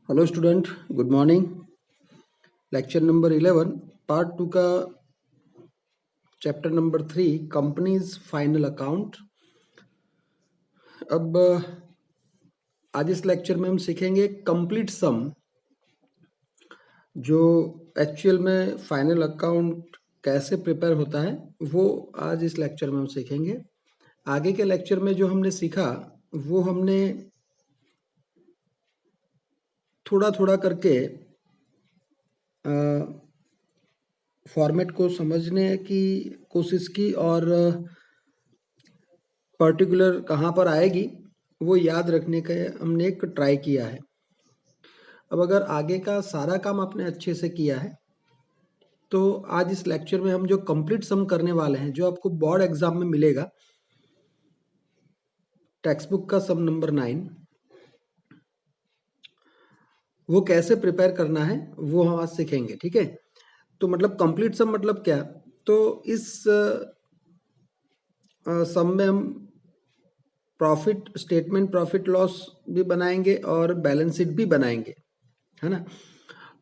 Hello student, good morning. Lecture number 11 part 2 का chapter number 3 companies final account. अब आज इस लेक्चर में हम सीखेंगे कंप्लीट सम, जो एक्चुअल में फाइनल अकाउंट कैसे प्रिपेयर होता है वो आज इस लेक्चर में हम सीखेंगे। आगे के लेक्चर में जो हमने सीखा वो हमने थोड़ा थोड़ा करके फॉर्मेट को समझने की कोशिश की और पर्टिकुलर कहाँ पर आएगी वो याद रखने का हमने एक ट्राई किया है। अब अगर आगे का सारा काम आपने अच्छे से किया है तो आज इस लेक्चर में हम जो कंप्लीट सम करने वाले हैं, जो आपको बोर्ड एग्जाम में मिलेगा, टेक्स्ट बुक का सम नंबर 9, वो कैसे प्रिपेयर करना है वो हम आज सीखेंगे। ठीक है, तो मतलब कंप्लीट सम मतलब क्या? तो इस सम में हम प्रॉफिट स्टेटमेंट, प्रॉफिट लॉस भी बनाएंगे और बैलेंस शीट भी बनाएंगे, है ना।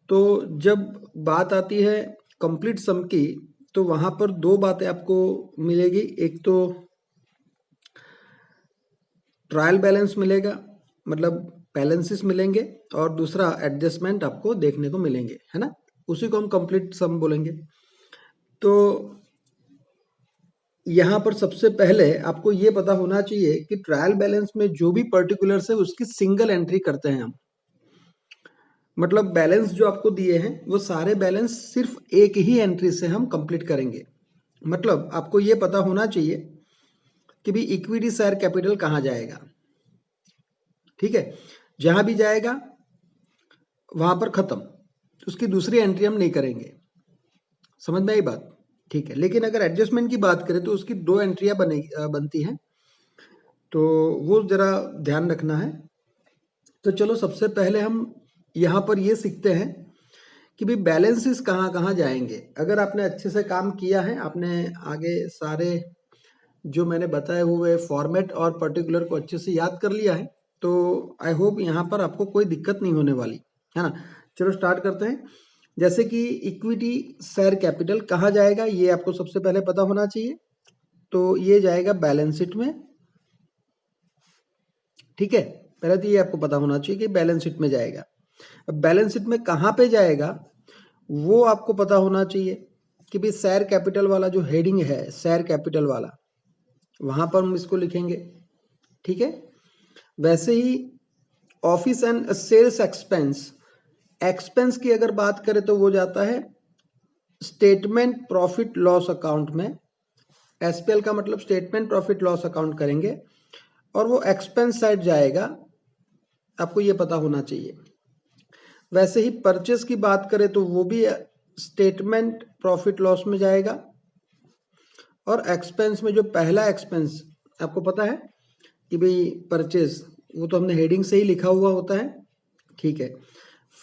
तो जब बात आती है कंप्लीट सम की तो वहां पर दो बातें आपको मिलेगी। एक तो ट्रायल बैलेंस मिलेगा, मतलब बैलेंसेस मिलेंगे, और दूसरा एडजस्टमेंट आपको देखने को मिलेंगे, है ना। उसी को हम कंप्लीट सम बोलेंगे। तो यहाँ पर सबसे पहले आपको ये पता होना चाहिए कि ट्रायल बैलेंस में जो भी पर्टिकुलर्स है उसकी सिंगल एंट्री करते हैं हम। मतलब बैलेंस जो आपको दिए हैं वो सारे बैलेंस सिर्फ एक ही एंट्री से हम कंप्लीट करेंगे। मतलब आपको ये पता होना चाहिए कि भी इक्विटी शेयर कैपिटल कहाँ जाएगा। ठीक है, जहां भी जाएगा वहां पर खत्म, उसकी दूसरी एंट्री हम नहीं करेंगे। समझ में आई बात? ठीक है, लेकिन अगर एडजस्टमेंट की बात करें तो उसकी दो एंट्रियां बनती हैं, तो वो जरा ध्यान रखना है। तो चलो सबसे पहले हम यहाँ पर ये सीखते हैं कि भाई बैलेंसेस कहाँ कहाँ जाएंगे। अगर आपने अच्छे से काम किया है, आपने आगे सारे जो मैंने बताए हुए फॉर्मेट और पर्टिकुलर को अच्छे से याद कर लिया है, तो आई होप यहाँ पर आपको कोई दिक्कत नहीं होने वाली, है ना। चलो स्टार्ट करते हैं। जैसे कि इक्विटी शेयर कैपिटल कहाँ जाएगा ये आपको सबसे पहले पता होना चाहिए। तो ये जाएगा बैलेंस शीट में। ठीक है, पहले तो ये आपको पता होना चाहिए कि बैलेंस शीट में जाएगा। अब बैलेंस शीट में कहाँ पे जाएगा वो आपको पता होना चाहिए कि भाई शेयर कैपिटल वाला जो हेडिंग है, शेयर कैपिटल वाला, वहां पर हम इसको लिखेंगे। ठीक है, वैसे ही office and sales expense, expense की अगर बात करें तो वो जाता है स्टेटमेंट प्रॉफिट लॉस अकाउंट में। एसपीएल का मतलब स्टेटमेंट प्रॉफिट लॉस अकाउंट करेंगे और वो एक्सपेंस साइड जाएगा, आपको ये पता होना चाहिए। वैसे ही परचेस की बात करें तो वो भी स्टेटमेंट प्रॉफिट लॉस में जाएगा, और एक्सपेंस में जो पहला एक्सपेंस आपको पता है कि भाई परचेस, वो तो हमने हेडिंग से ही लिखा हुआ होता है। ठीक है,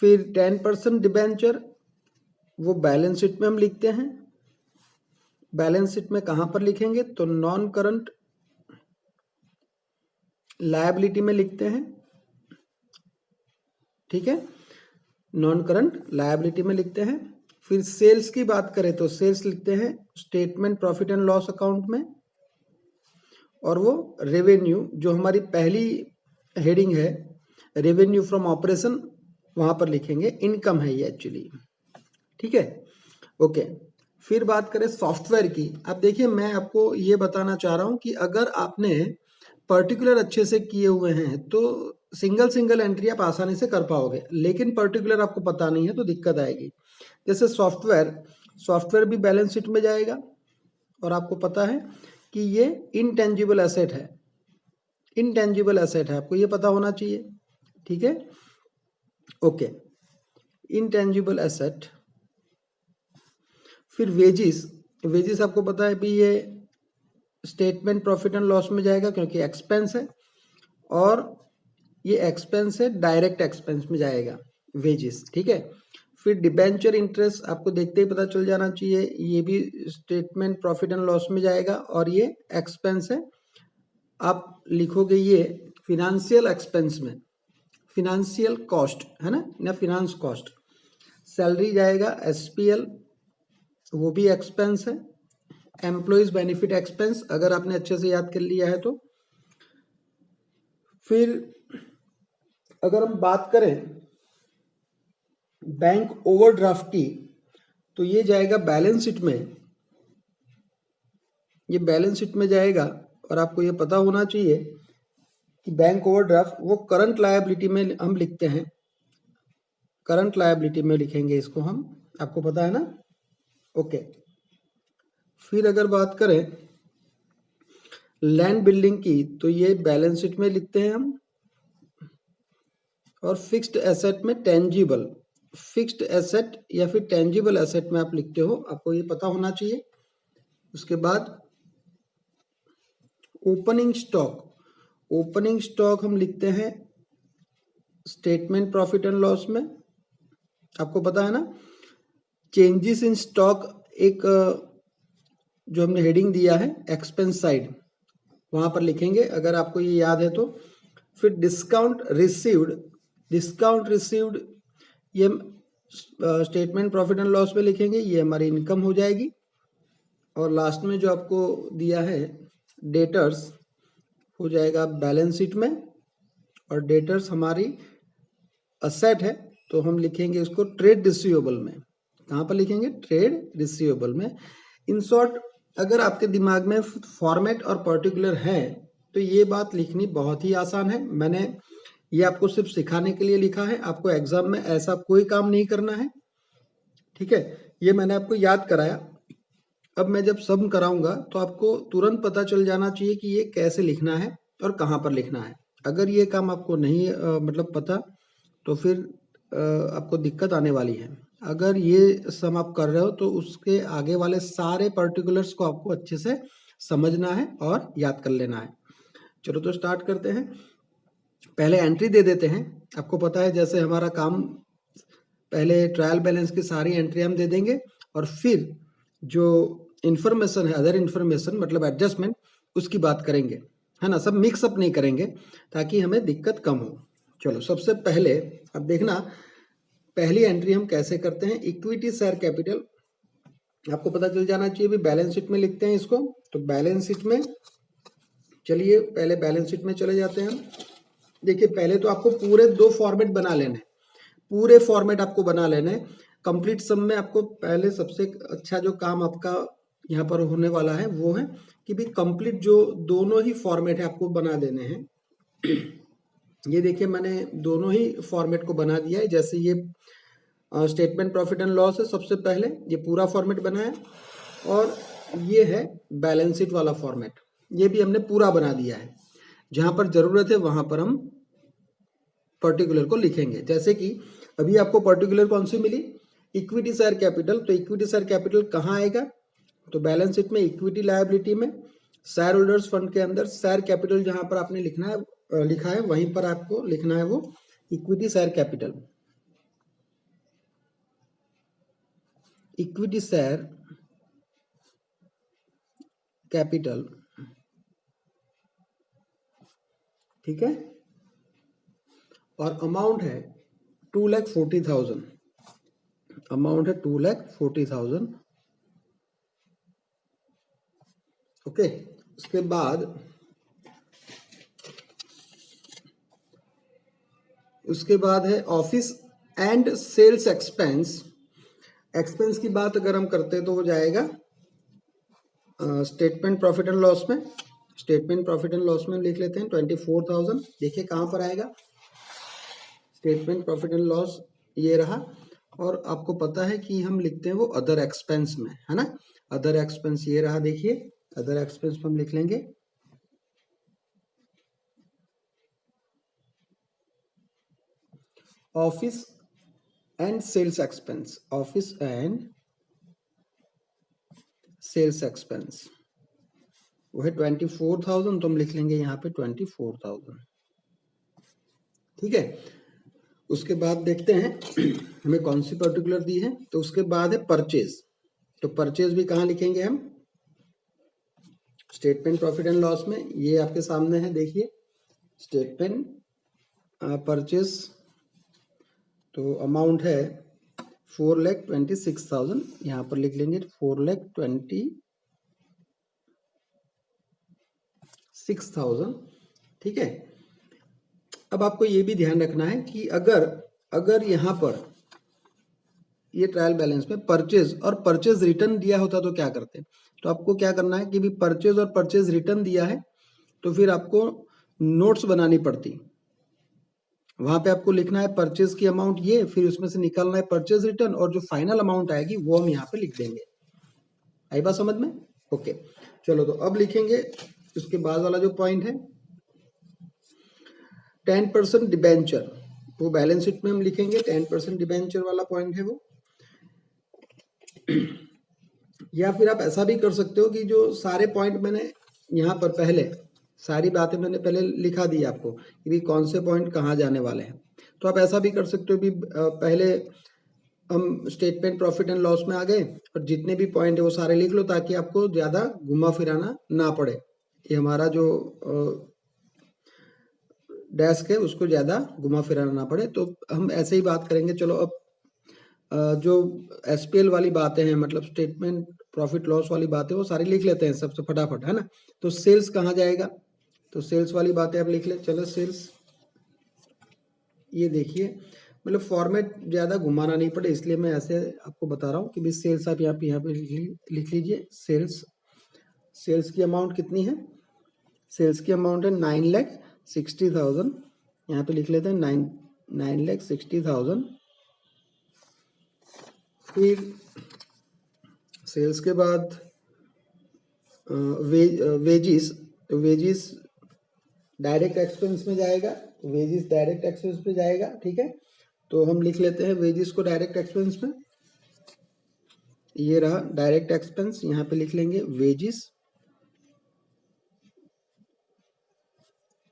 फिर 10% डिबेंचर, वो बैलेंस शीट में हम लिखते हैं। बैलेंस शीट में कहाँ पर लिखेंगे तो नॉन करंट लायबिलिटी में लिखते हैं। ठीक है, नॉन करंट लायबिलिटी में लिखते हैं। फिर सेल्स की बात करें तो सेल्स लिखते हैं statement profit and loss account में, और वो रेवेन्यू जो हमारी पहली हेडिंग है, रेवेन्यू फ्रॉम ऑपरेशन, वहां पर लिखेंगे इनकम है ये एक्चुअली। ठीक है, ओके। फिर बात करें सॉफ्टवेयर की। अब देखिए, मैं आपको ये बताना चाह रहा हूं कि अगर आपने पर्टिकुलर अच्छे से किए हुए हैं तो सिंगल सिंगल एंट्री आप आसानी से कर पाओगे, लेकिन पर्टिकुलर आपको पता नहीं है तो दिक्कत आएगी। जैसे सॉफ्टवेयर, सॉफ्टवेयर भी बैलेंस शीट में जाएगा, और आपको पता है कि ये इनटेंजिबल एसेट है। इनटेंजिबल एसेट है, आपको ये पता होना चाहिए। ठीक है, ओके, इनटेंजिबल एसेट। फिर वेजिस, वेजिस आपको पता है भी ये स्टेटमेंट प्रॉफिट एंड लॉस में जाएगा क्योंकि एक्सपेंस है, और ये एक्सपेंस है, डायरेक्ट एक्सपेंस में जाएगा वेजिस। ठीक है, फिर डिबेंचर इंटरेस्ट आपको देखते ही पता चल जाना चाहिए, ये भी स्टेटमेंट प्रॉफिट एंड लॉस में जाएगा और ये एक्सपेंस है। आप लिखोगे ये फिनेंशियल एक्सपेंस में, फिनेंशियल कॉस्ट है ना, या फिनांस कॉस्ट। सैलरी जाएगा एसपीएल, वो भी एक्सपेंस है। एम्प्लॉइज बेनिफिट एक्सपेंस, अगर आपने अच्छे से याद कर लिया है तो। फिर अगर हम बात करें बैंक ओवरड्राफ्ट की, तो ये जाएगा बैलेंस शीट में, ये बैलेंस शीट में जाएगा। और आपको ये पता होना चाहिए कि बैंक ओवरड्राफ्ट वो करंट लायबिलिटी में हम लिखते हैं, करंट लायबिलिटी में लिखेंगे इसको हम, आपको पता है ना। ओके। फिर अगर बात करें लैंड बिल्डिंग की, तो ये बैलेंस शीट में लिखते हैं हम। और फिक्स्ड एसेट में टेंजिबल, फिक्स्ड एसेट या फिर टेंजिबल एसेट में आप लिखते हो, आपको ये पता होना चाहिए। उसके बाद ओपनिंग स्टॉक, ओपनिंग स्टॉक हम लिखते हैं स्टेटमेंट प्रॉफिट एंड लॉस में, आपको पता है ना। चेंजेस इन स्टॉक एक जो हमने हेडिंग दिया है एक्सपेंस साइड, वहां पर लिखेंगे अगर आपको ये याद है तो। फिर डिस्काउंट रिसीव्ड, डिस्काउंट रिसीव्ड ये स्टेटमेंट प्रॉफिट एंड लॉस में लिखेंगे, ये हमारी इनकम हो जाएगी। और लास्ट में जो आपको दिया है डेटर्स हो जाएगा बैलेंस शीट में। और डेटर्स हमारी असेट है, तो हम लिखेंगे उसको ट्रेड रिसीवेबल में। कहाँ पर लिखेंगे? ट्रेड रिसीवेबल में। इन शॉर्ट, अगर आपके दिमाग में फॉर्मेट और पर्टिकुलर है तो ये बात लिखनी बहुत ही आसान है। मैंने ये आपको सिर्फ सिखाने के लिए लिखा है, आपको एग्जाम में ऐसा कोई काम नहीं करना है, ठीक है। ये मैंने आपको याद कराया। अब मैं जब सम कराऊंगा तो आपको तुरंत पता चल जाना चाहिए कि ये कैसे लिखना है और कहाँ पर लिखना है। अगर ये काम आपको नहीं मतलब पता, तो फिर आपको दिक्कत आने वाली है। अगर ये सम आप कर रहे हो तो उसके आगे वाले सारे पर्टिकुलर्स को आपको अच्छे से समझना है और याद कर लेना है। चलो तो स्टार्ट करते हैं। पहले एंट्री दे देते हैं। आपको पता है जैसे हमारा काम, पहले ट्रायल बैलेंस की सारी एंट्री हम दे देंगे और फिर जो इन्फॉर्मेशन है, अदर इन्फॉर्मेशन मतलब एडजस्टमेंट, उसकी बात करेंगे, है ना। सब मिक्स अप नहीं करेंगे ताकि हमें दिक्कत कम हो। चलो सबसे पहले अब देखना पहली एंट्री हम कैसे करते हैं। इक्विटी शेयर कैपिटल आपको पता चल जाना चाहिए, भी बैलेंस शीट में लिखते हैं इसको। तो बैलेंस शीट में चलिए, पहले बैलेंस शीट में चले जाते हैं हम। देखिए पहले तो आपको पूरे 2 फॉर्मेट बना लेने हैं, पूरे फॉर्मेट आपको बना लेने हैं। कंप्लीट सम में आपको पहले सबसे अच्छा जो काम आपका यहाँ पर होने वाला है वो है कि भी कंप्लीट जो दोनों ही फॉर्मेट है आपको बना देने हैं। ये देखिए मैंने दोनों ही फॉर्मेट को बना दिया है। जैसे ये स्टेटमेंट प्रॉफिट एंड लॉस है, सबसे पहले ये पूरा फॉर्मेट बनाया, और ये है बैलेंस शीट वाला फॉर्मेट, ये भी हमने पूरा बना दिया है। जहां पर जरूरत है वहां पर हम पर्टिकुलर को लिखेंगे। जैसे कि अभी आपको पर्टिकुलर कौन सी मिली? Equity share capital. तो इक्विटी शेयर कैपिटल कहाँ आएगा? तो बैलेंस शीट में इक्विटी लायबिलिटी में, शेयर होल्डर्स फंड के अंदर शेयर कैपिटल जहां पर आपने लिखना है, लिखा है वहीं पर आपको लिखना है वो equity share capital. Equity share capital, ठीक है। और अमाउंट है 2,40,000, अमाउंट है 2,40,000। ओके। उसके बाद है office and sales expense. Expense की बात अगर हम करते हैं तो वो जाएगा स्टेटमेंट प्रॉफिट एंड लॉस में। स्टेटमेंट प्रॉफिट एंड लॉस में लिख लेते हैं 24,000। देखिए कहाँ पर आएगा स्टेटमेंट प्रॉफिट एंड लॉस, ये रहा। और आपको पता है कि हम लिखते हैं वो अदर एक्सपेंस में, है ना। अदर एक्सपेंस ये रहा, देखिए अदर एक्सपेंस में हम लिख लेंगे office and sales expense, office and sales expense वो है 24,000, तो हम लिख लेंगे यहाँ पे 24,000, ठीक है। उसके बाद देखते हैं हमें कौन सी पर्टिकुलर दी है। तो उसके बाद है परचेज। तो परचेज भी कहाँ लिखेंगे हम? स्टेटमेंट प्रॉफिट एंड लॉस में, ये आपके सामने है, देखिए स्टेटमेंट परचेज, तो अमाउंट है 4,26,000, यहाँ पर लिख लेंगे 4,26,000। ठीक है। अब आपको ये भी ध्यान रखना है कि अगर यहाँ पर ये ट्रायल बैलेंस में परचेज और परचेज रिटर्न दिया होता तो क्या करते? तो आपको क्या करना है कि भी परचेज और परचेज रिटर्न दिया है तो फिर आपको नोट्स बनानी पड़ती। वहां पे आपको लिखना है परचेज की अमाउंट ये, फिर उसमें से निकालना है परचेज रिटर्न, और जो फाइनल अमाउंट आएगी वो हम यहाँ पे लिख देंगे। आई बात समझ में? ओके, चलो तो अब लिखेंगे उसके बाद वाला जो पॉइंट है 10% डिबेंचर, वो बैलेंस शीट में हम लिखेंगे 10% डिबेंचर वाला पॉइंट है वो। या फिर आप ऐसा भी कर सकते हो कि जो सारे पॉइंट मैंने यहाँ पर पहले सारी बातें मैंने पहले लिखा दी आपको कि भी कौन से पॉइंट कहाँ जाने वाले हैं। तो आप ऐसा भी कर सकते हो भी पहले हम स्टेटमेंट प्रॉफिट एंड लॉस में आ गए और जितने भी पॉइंट है वो सारे लिख लो ताकि आपको ज़्यादा घुमा फिराना ना पड़े। ये हमारा जो डेस्क है उसको ज़्यादा घुमा फिराना ना पड़े, तो हम ऐसे ही बात करेंगे। चलो अब जो एसपीएल वाली बातें हैं, मतलब स्टेटमेंट प्रॉफिट लॉस वाली बातें, वो सारी लिख लेते हैं सबसे फटाफट, है ना। तो सेल्स कहाँ जाएगा? तो सेल्स वाली बातें आप लिख ले। चलो सेल्स, ये देखिए मतलब फॉर्मेट ज़्यादा घुमाना नहीं पड़े इसलिए मैं ऐसे आपको बता रहा हूँ कि भाई सेल्स आप यहाँ पे लिख लीजिए। सेल्स की अमाउंट कितनी है? सेल्स की अमाउंट है 9,60,000, यहाँ पे लिख लेते हैं 9,60,000। फिर सेल्स के बाद वेजिस, तो वेजिस डायरेक्ट एक्सपेंस में जाएगा, वेजिस डायरेक्ट एक्सपेंस में जाएगा। ठीक है, तो हम लिख लेते हैं वेजिस को डायरेक्ट एक्सपेंस में। ये रहा डायरेक्ट एक्सपेंस, यहाँ पे लिख लेंगे वेजिस,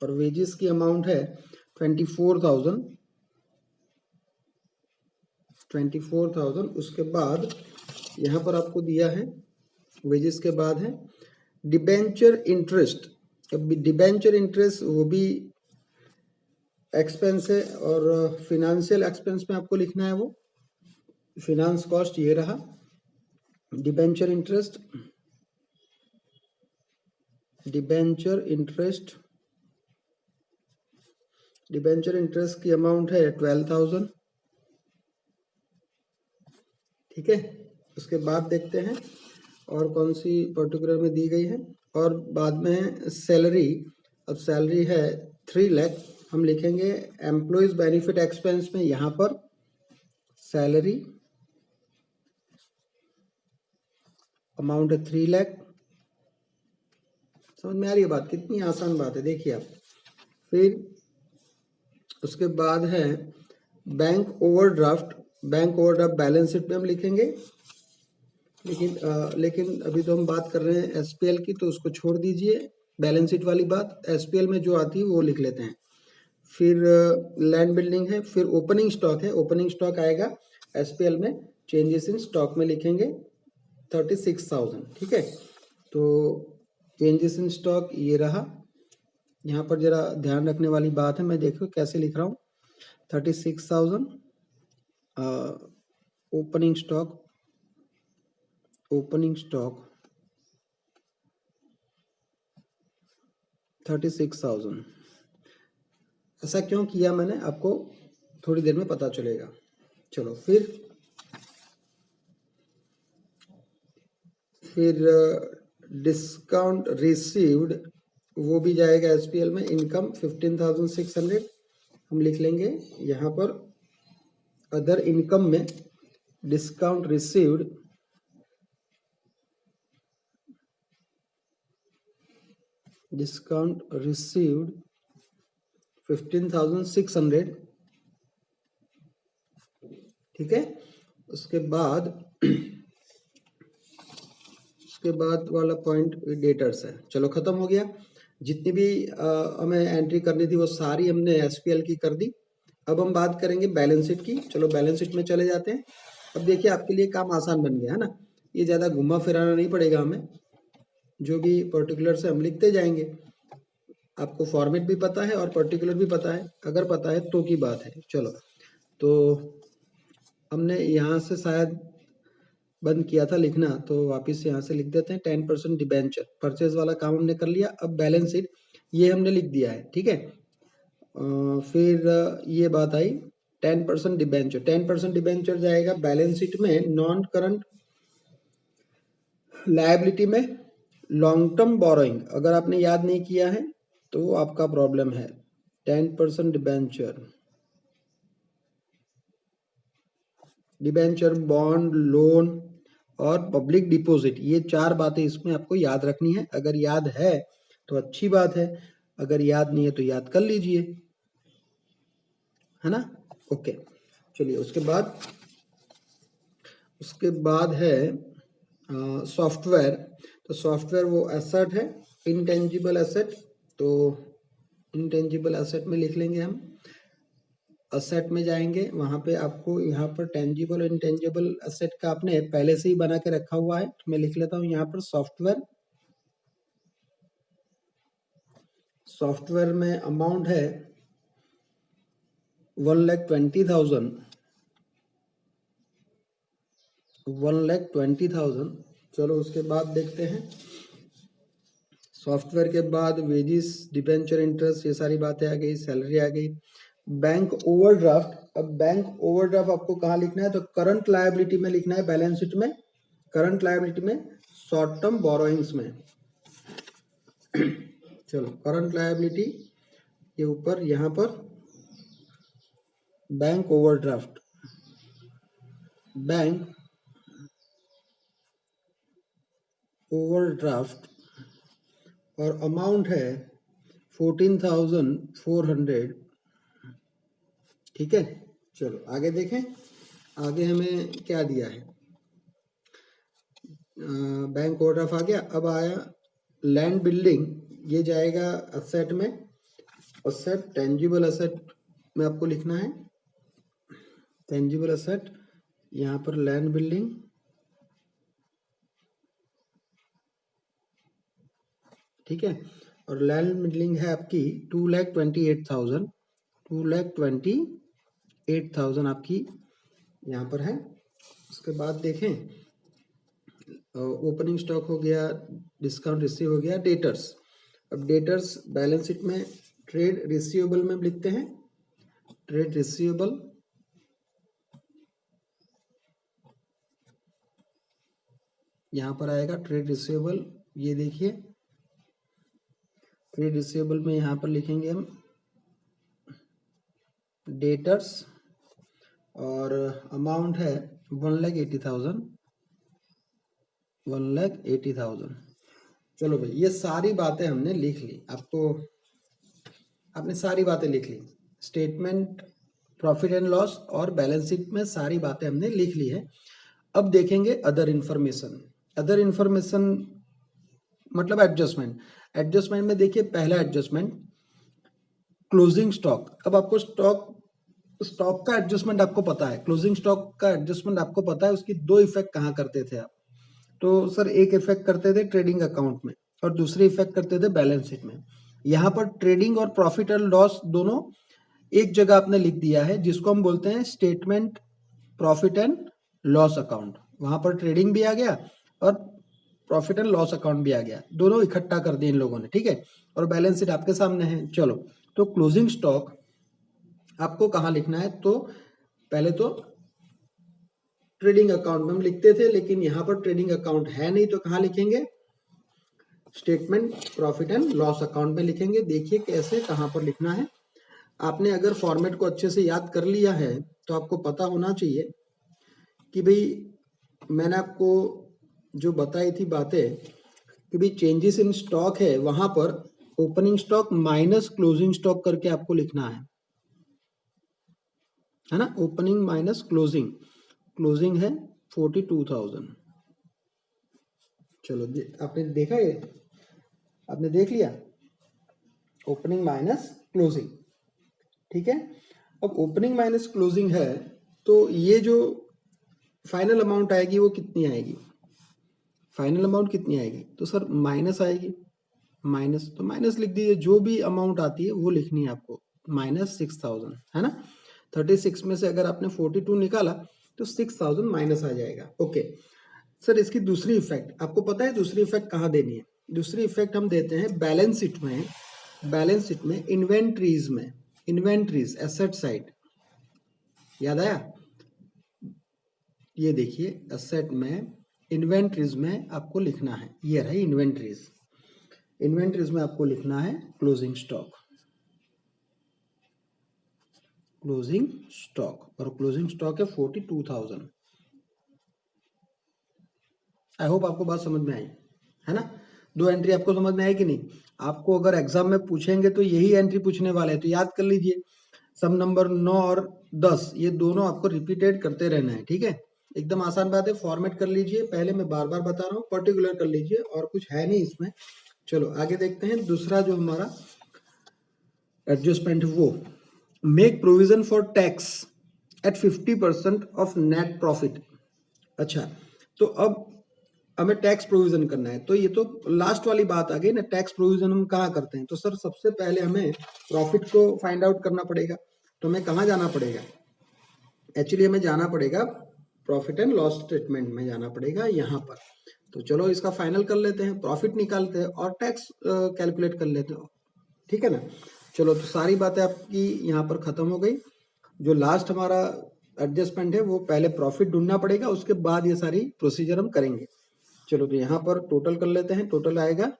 और वेजिस की अमाउंट है 24,000। उसके बाद यहाँ पर आपको दिया है वेजिस के बाद है डिबेंचर इंटरेस्ट। अब डिबेंचर इंटरेस्ट वो भी एक्सपेंस है, और फिनेंशियल एक्सपेंस में आपको लिखना है वो फिनांस कॉस्ट। ये रहा डिबेंचर इंटरेस्ट, डिबेंचर इंटरेस्ट की अमाउंट है 12,000। ठीक है, उसके बाद देखते हैं और कौन सी पर्टिकुलर में दी गई है। और बाद में है सैलरी। अब सैलरी है 3 लाख, हम लिखेंगे एम्प्लॉयज बेनिफिट एक्सपेंस में, यहाँ पर सैलरी अमाउंट है 3 लाख। समझ में आ रही है बात? कितनी आसान बात है, देखिए आप। फिर उसके बाद है बैंक ओवरड्राफ्ट बैलेंस शीट में हम लिखेंगे, लेकिन अभी तो हम बात कर रहे हैं एसपीएल की, तो उसको छोड़ दीजिए। बैलेंस शीट वाली बात एसपीएल में जो आती है वो लिख लेते हैं। फिर लैंड बिल्डिंग है, फिर ओपनिंग स्टॉक है, ओपनिंग स्टॉक आएगा एसपीएल में, चेंजेस इन स्टॉक में लिखेंगे 36,000। ठीक है, तो चेंजेस इन स्टॉक ये रहा। यहाँ पर जरा ध्यान रखने वाली बात है, मैं देखो कैसे लिख रहा हूँ। 36,000 ओपनिंग स्टॉक 36,000। ऐसा क्यों किया मैंने, आपको थोड़ी देर में पता चलेगा। चलो फिर डिस्काउंट रिसीव्ड वो भी जाएगा एसपीएल में। इनकम 15,600 हम लिख लेंगे यहाँ पर। अदर इनकम में डिस्काउंट रिसीव्ड 15,600। ठीक है, उसके बाद वाला पॉइंट डेटर्स है। चलो खत्म हो गया, जितनी भी हमें एंट्री करनी थी वो सारी हमने एसपीएल की कर दी। अब हम बात करेंगे बैलेंस शीट की। चलो बैलेंस शीट में चले जाते हैं। अब देखिए आपके लिए काम आसान बन गया है ना, ये ज़्यादा घुमा फिराना नहीं पड़ेगा हमें, जो भी पर्टिकुलर से हम लिखते जाएंगे। आपको फॉर्मेट भी पता है और पर्टिकुलर भी पता है, अगर पता है तो की बात है। चलो, तो हमने यहाँ से शायद बंद किया था लिखना, तो वापस यहाँ से लिख देते हैं 10% डिबेंचर। परचेज वाला काम हमने कर लिया। अब बैलेंस शीट ये हमने लिख दिया है, ठीक है। फिर ये बात आई 10% डिबेंचर। 10% डिबेंचर जाएगा बैलेंस शीट में नॉन करंट लायबिलिटी में लॉन्ग टर्म बोरोइंग। अगर आपने याद नहीं किया है तो आपका प्रॉब्लम है। 10% डिबेंचर, डिबेंचर, बॉन्ड, लोन और पब्लिक डिपॉजिट, ये चार बातें इसमें आपको याद रखनी है। अगर याद है तो अच्छी बात है, अगर याद नहीं है तो याद कर लीजिए, है ना। ओके, चलिए उसके बाद है सॉफ्टवेयर। तो सॉफ्टवेयर वो एसेट है, इनटेंजिबल एसेट। तो इनटेंजिबल एसेट में लिख लेंगे हम, असेट में जाएंगे, वहां पे आपको यहाँ पर टेंजिबल और इनटेंजिबल असेट का आपने पहले से ही बना के रखा हुआ है। तो मैं लिख लेता हूँ यहाँ पर सॉफ्टवेयर। सॉफ्टवेयर में अमाउंट है 1,20,000, 1,20,000। चलो उसके बाद देखते हैं, सॉफ्टवेयर के बाद वेजिस, डिबेंचर, इंटरेस्ट, ये सारी बातें आ गई, सैलरी आ गई। Bank overdraft. अब बैंक ओवरड्राफ्ट आपको कहाँ लिखना है, तो करंट लायबिलिटी में लिखना है, बैलेंस शीट में, करंट लायबिलिटी में, शॉर्ट टर्म बोरोइंग्स में। चलो, करंट लायबिलिटी के ऊपर यहाँ पर बैंक ओवरड्राफ्ट, बैंक ओवरड्राफ्ट और अमाउंट है 14,400, ठीक है। चलो आगे देखें, आगे हमें क्या दिया है। बैंक ओवरड्राफ्ट आ गया। अब आया लैंड बिल्डिंग, ये जाएगा असेट में, असेट, टेंजिबल असेट में आपको लिखना है, टेंजिबल असेट, यहाँ पर लैंड बिल्डिंग, ठीक है। और लैंड बिल्डिंग है आपकी 2,28,000, 2,28,000 आपकी यहाँ पर है। उसके बाद देखें, ओपनिंग स्टॉक हो गया, डिस्काउंट रिसीव हो गया, डेटर्स। अब डेटर्स बैलेंस शीट में ट्रेड रिसीवेबल में लिखते हैं, ट्रेड रिसीवेबल, यहाँ पर आएगा ट्रेड रिसीवेबल। ये देखिए, ट्रेड रिसीवेबल में यहाँ पर लिखेंगे हम डेटर्स और अमाउंट है 1,80,000, 1,80,000। चलो भाई, ये सारी बातें हमने लिख ली, आपने सारी बातें लिख ली। स्टेटमेंट, प्रॉफिट एंड लॉस और बैलेंस शीट में सारी बातें हमने लिख ली है। अब देखेंगे अदर इंफॉर्मेशन। अदर इंफॉर्मेशन मतलब एडजस्टमेंट। एडजस्टमेंट में देखिए, पहला एडजस्टमेंट क्लोजिंग स्टॉक। अब आपको स्टॉक का एडजस्टमेंट आपको पता है, क्लोजिंग स्टॉक का एडजस्टमेंट आपको पता है। उसकी दो इफेक्ट कहाँ करते थे आप, तो सर एक इफेक्ट करते थे ट्रेडिंग अकाउंट में और दूसरी इफेक्ट करते थे बैलेंस शीट में। यहाँ पर ट्रेडिंग और प्रॉफिट एंड लॉस दोनों एक जगह आपने लिख दिया है, जिसको हम बोलते हैं statement profit and loss account. वहां पर ट्रेडिंग भी आ गया और प्रॉफिट एंड लॉस अकाउंट भी आ गया, दोनों इकट्ठा कर दिए इन लोगों ने, ठीक है। और बैलेंस शीट आपके सामने है। चलो, तो क्लोजिंग स्टॉक आपको कहाँ लिखना है, तो पहले तो ट्रेडिंग अकाउंट में हम लिखते थे, लेकिन यहाँ पर ट्रेडिंग अकाउंट है नहीं, तो कहाँ लिखेंगे, statement profit and loss account में लिखेंगे। देखिए कैसे, कहाँ पर लिखना है। आपने अगर फॉर्मेट को अच्छे से याद कर लिया है तो आपको पता होना चाहिए कि भाई मैंने आपको जो बताई थी बातें कि भाई चेंजेस इन स्टॉक है, वहां पर opening stock minus closing stock करके आपको लिखना है ना। ओपनिंग माइनस क्लोजिंग, क्लोजिंग है 42,000। चलो आपने देखा, ये आपने देख लिया, ओपनिंग माइनस क्लोजिंग, ठीक है। अब ओपनिंग माइनस क्लोजिंग है, तो ये जो फाइनल अमाउंट आएगी वो कितनी आएगी, फाइनल अमाउंट कितनी आएगी, तो सर माइनस आएगी, माइनस, तो माइनस लिख दीजिए, जो भी अमाउंट आती है वो लिखनी है आपको, -6000 है ना। 36 में से अगर आपने 42 निकाला तो 6000 माइनस आ जाएगा। ओके सर, इसकी दूसरी इफेक्ट आपको पता है, दूसरी इफेक्ट कहाँ देनी है? दूसरी इफेक्ट हम देते हैं बैलेंस शीट में, बैलेंस शीट में इन्वेंट्रीज में, इन्वेंट्रीज एसेट साइड, याद आया? ये देखिए एसेट में इन्वेंट्रीज में आपको लिखना है, ये रही इन्वेंट्रीज, इन्वेंट्रीज में आपको लिखना है क्लोजिंग स्टॉक, क्लोजिंग स्टॉक, और क्लोजिंग स्टॉक है 42,000। आई होप आपको बात समझ में आई है ना। दो एंट्री आपको समझ में आई कि नहीं? आपको अगर एग्जाम में पूछेंगे तो यही एंट्री पूछने वाले हैं, तो याद कर लीजिए। सब नंबर 9 और 10 ये दोनों आपको रिपीटेड करते रहना है, ठीक है। एकदम आसान बात है, फॉर्मेट कर लीजिए, पहले मैं बार बार बता रहा हूँ, पर्टिकुलर कर लीजिए, और कुछ है नहीं इसमें। चलो आगे देखते हैं, दूसरा जो हमारा एडजस्टमेंट, वो make provision for tax at 50% of net profit. अच्छा, तो अब हमें टैक्स प्रोविजन करना है, तो ये तो लास्ट वाली बात आ गई ना, टैक्स प्रोविजन हम कहाँ करते हैं? तो सर सबसे पहले हमें प्रॉफिट को फाइंड आउट करना पड़ेगा, तो हमें कहाँ जाना पड़ेगा? एक्चुअली हमें जाना पड़ेगा प्रॉफिट एंड लॉस स्टेटमेंट में जाना पड़ेगा, यहाँ पर। तो चलो इसका फाइनल कर लेते हैं, प्रॉफिट निकालते हैं और टैक्स कैलकुलेट कर लेते हैं, ठीक है ना। चलो, तो सारी बातें आपकी यहाँ पर खत्म हो गई। जो लास्ट हमारा एडजस्टमेंट है वो पहले प्रॉफिट ढूंढना पड़ेगा, उसके बाद ये सारी प्रोसीजर हम करेंगे। चलो, तो यहाँ पर टोटल कर लेते हैं, टोटल आएगा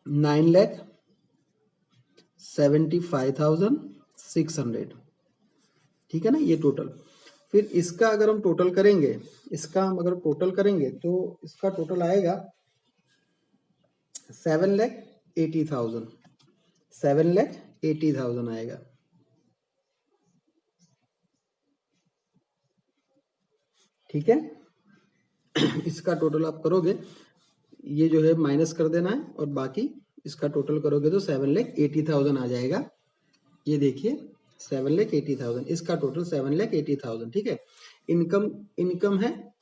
9,75,600, ठीक है ना, ये टोटल। फिर इसका अगर हम टोटल करेंगे, इसका हम अगर टोटल करेंगे तो इसका टोटल आएगा 7,80,000, 7,80,000 आएगा, ठीक है। इसका टोटल आप करोगे, ये जो है माइनस कर देना है, और बाकी इसका टोटल करोगे तो 7,80,000 आ जाएगा। ये देखिए 7,80,000, इसका टोटल 7,80,000, ठीक है। इनकम, इनकम है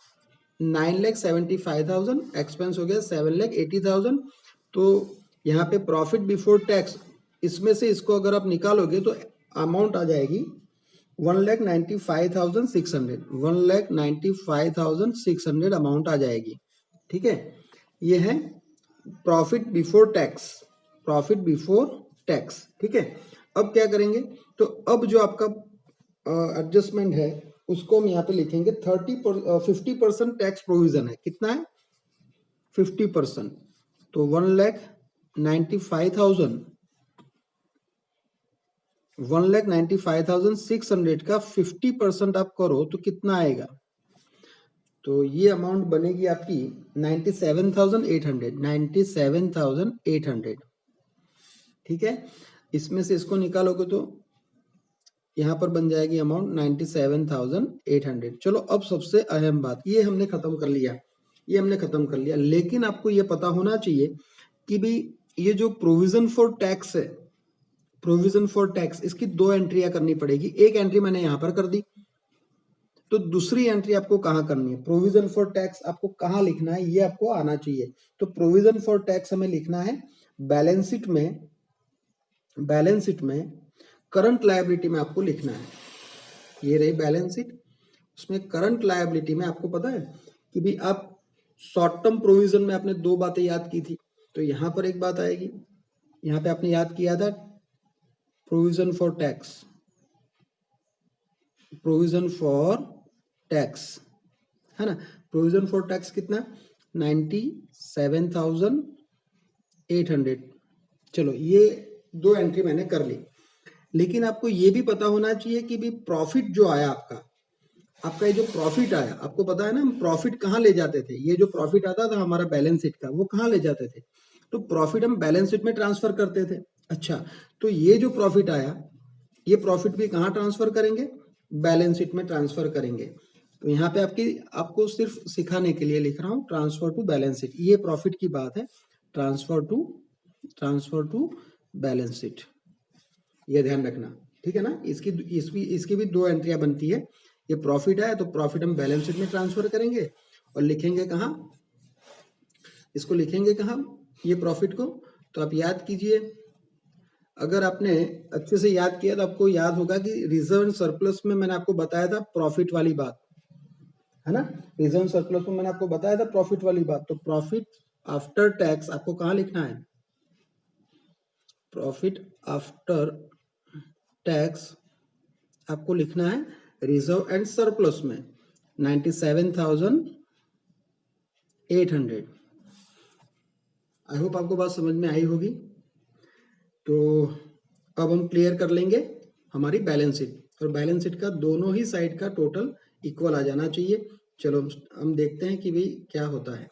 9,75,000, एक्सपेंस हो गया 7,80,000। तो यहाँ पे प्रॉफिट बिफोर टैक्स, इसमें से इसको अगर आप निकालोगे तो अमाउंट आ जाएगी 1,95,600, 1,95,600 अमाउंट आ जाएगी, ठीक है। ये है profit before tax, profit before tax, ठीक है। अब क्या करेंगे? तो अब जो आपका एडजस्टमेंट है उसको हम यहाँ पे लिखेंगे 50% टैक्स प्रोविजन है, कितना है? 50%, तो 1,95,000, 1,95,600 का 50% आप करो तो कितना आएगा? तो ये अमाउंट बनेगी आपकी 97,800, 97,800, ठीक है। इसमें से इसको निकालोगे तो यहाँ पर बन जाएगी अमाउंट 97,800। चलो, अब सबसे अहम बात, ये हमने खत्म कर लिया, ये हमने खत्म कर लिया, लेकिन आपको ये पता होना चाहिए कि भी ये जो प्रोविजन फॉर टैक्स है, प्रोविजन फॉर टैक्स, इसकी दो एंट्रियां करनी पड़ेगी। एक एंट्री मैंने यहाँ पर कर दी, तो दूसरी एंट्री आपको कहाँ करनी है? प्रोविजन फॉर टैक्स आपको कहाँ लिखना है, ये आपको आना चाहिए। तो प्रोविजन फॉर टैक्स हमें लिखना है बैलेंस शीट में, बैलेंस शीट में करंट लायबिलिटी में आपको लिखना है। ये रही बैलेंस शीट, उसमें करंट लायबिलिटी में आपको पता है कि भी आप शॉर्ट टर्म प्रोविजन में आपने दो बातें याद की थी, तो यहाँ पर एक बात आएगी, यहाँ पे आपने याद किया था provision for tax, provision for tax, है ना। प्रोविजन फॉर टैक्स कितना? 97,800। चलो, ये दो एंट्री मैंने कर ली, लेकिन आपको ये भी पता होना चाहिए कि भी प्रॉफिट जो आया आपका, आपका ये जो प्रॉफिट आया, आपको पता है ना हम प्रॉफिट कहाँ ले जाते थे? ये जो प्रॉफिट आता था हमारा बैलेंस शीट का, वो कहाँ ले जाते थे? तो प्रॉफिट हम बैलेंस शीट में ट्रांसफर करते थे। अच्छा, तो ये जो प्रॉफिट आया, ये प्रॉफिट भी कहाँ ट्रांसफर करेंगे? बैलेंस शीट में ट्रांसफर करेंगे। तो यहाँ पे आपको सिर्फ सिखाने के लिए लिख रहा हूँ, ट्रांसफर टू बैलेंस शीट, ये प्रॉफिट की बात है, ट्रांसफर टू बैलेंस शीट, ये ध्यान रखना, ठीक है ना। इसकी भी दो एंट्रियां बनती है। ये प्रॉफिट है तो प्रॉफिट हम बैलेंस शीट में ट्रांसफर करेंगे, और लिखेंगे कहाँ? इसको लिखेंगे कहाँ ये प्रॉफिट को? तो आप याद कीजिए, अगर आपने अच्छे से याद किया तो आपको याद होगा कि रिजर्व एंड सरप्लस में मैंने आपको बताया था प्रॉफिट वाली बात, है ना। रिजर्व एंड सरप्लस में मैंने आपको बताया था प्रॉफिट वाली बात। तो प्रॉफिट आफ्टर टैक्स आपको कहाँ लिखना है? प्रॉफिट आफ्टर टैक्स आपको लिखना है रिजर्व एंड सरप्लस में 97,800। आई होप आपको बात समझ में आई होगी। तो अब हम क्लियर कर लेंगे हमारी बैलेंस शीट, और बैलेंस शीट का दोनों ही साइड का टोटल इक्वल आ जाना चाहिए। चलो हम देखते हैं कि भाई क्या होता है।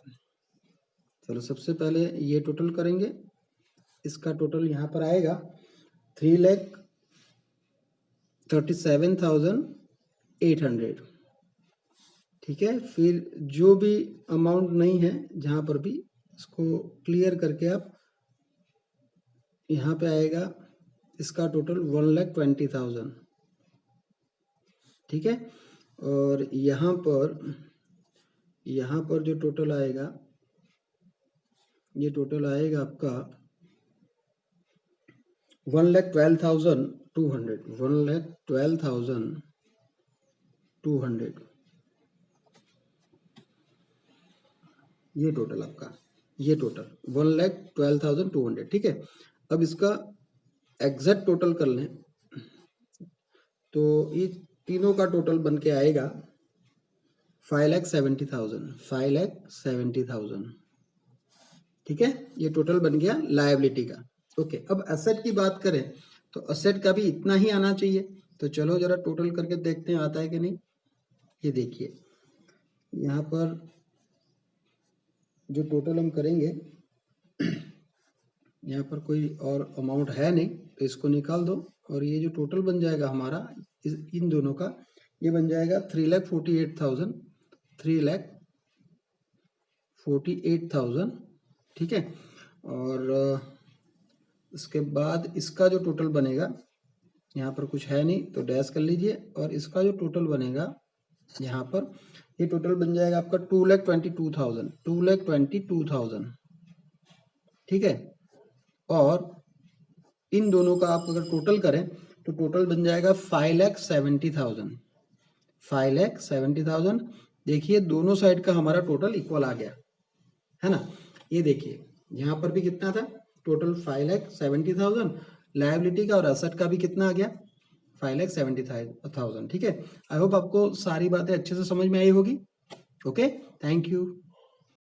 चलो सबसे पहले ये टोटल करेंगे, इसका टोटल यहाँ पर आएगा 3,37,800। ठीक है, फिर जो भी अमाउंट नहीं है जहाँ पर भी, इसको क्लियर करके आप यहाँ पे आएगा इसका टोटल 1,20,000। ठीक है, और यहाँ पर जो टोटल आएगा, ये टोटल आएगा आपका 1,12,200। 1,12,200 ये टोटल आपका, ये टोटल 1,12,200। ठीक है, अब इसका एग्जैक्ट टोटल कर लें तो ये तीनों का टोटल बन के आएगा 5,70,000। 5,70,000। ठीक है, ये टोटल बन गया लायबिलिटी का। ओके, अब एसेट की बात करें तो एसेट का भी इतना ही आना चाहिए। तो चलो जरा टोटल करके देखते हैं आता है कि नहीं। ये देखिए, यहाँ पर जो टोटल हम करेंगे, यहाँ पर कोई और अमाउंट है नहीं तो इसको निकाल दो, और ये जो टोटल बन जाएगा हमारा इन दोनों का, ये बन जाएगा 3,48,000। 3,48,000। ठीक है, और इसके बाद इसका जो टोटल बनेगा, यहाँ पर कुछ है नहीं तो डैश कर लीजिए, और इसका जो टोटल बनेगा यहाँ पर, ये टोटल बन जाएगा आपका 2,22,000। 2,22,000। ठीक है, और इन दोनों का आप अगर टोटल करें तो टोटल बन जाएगा 5,70,000। 5,70,000। देखिए दोनों साइड का हमारा टोटल इक्वल आ गया, है ना। ये देखिए यहाँ पर भी कितना था टोटल 5,70,000 लायबिलिटी का, और एसेट का भी कितना आ गया 5,70,000। ठीक है, आई होप आपको सारी बातें अच्छे से समझ में आई होगी। Okay, thank you.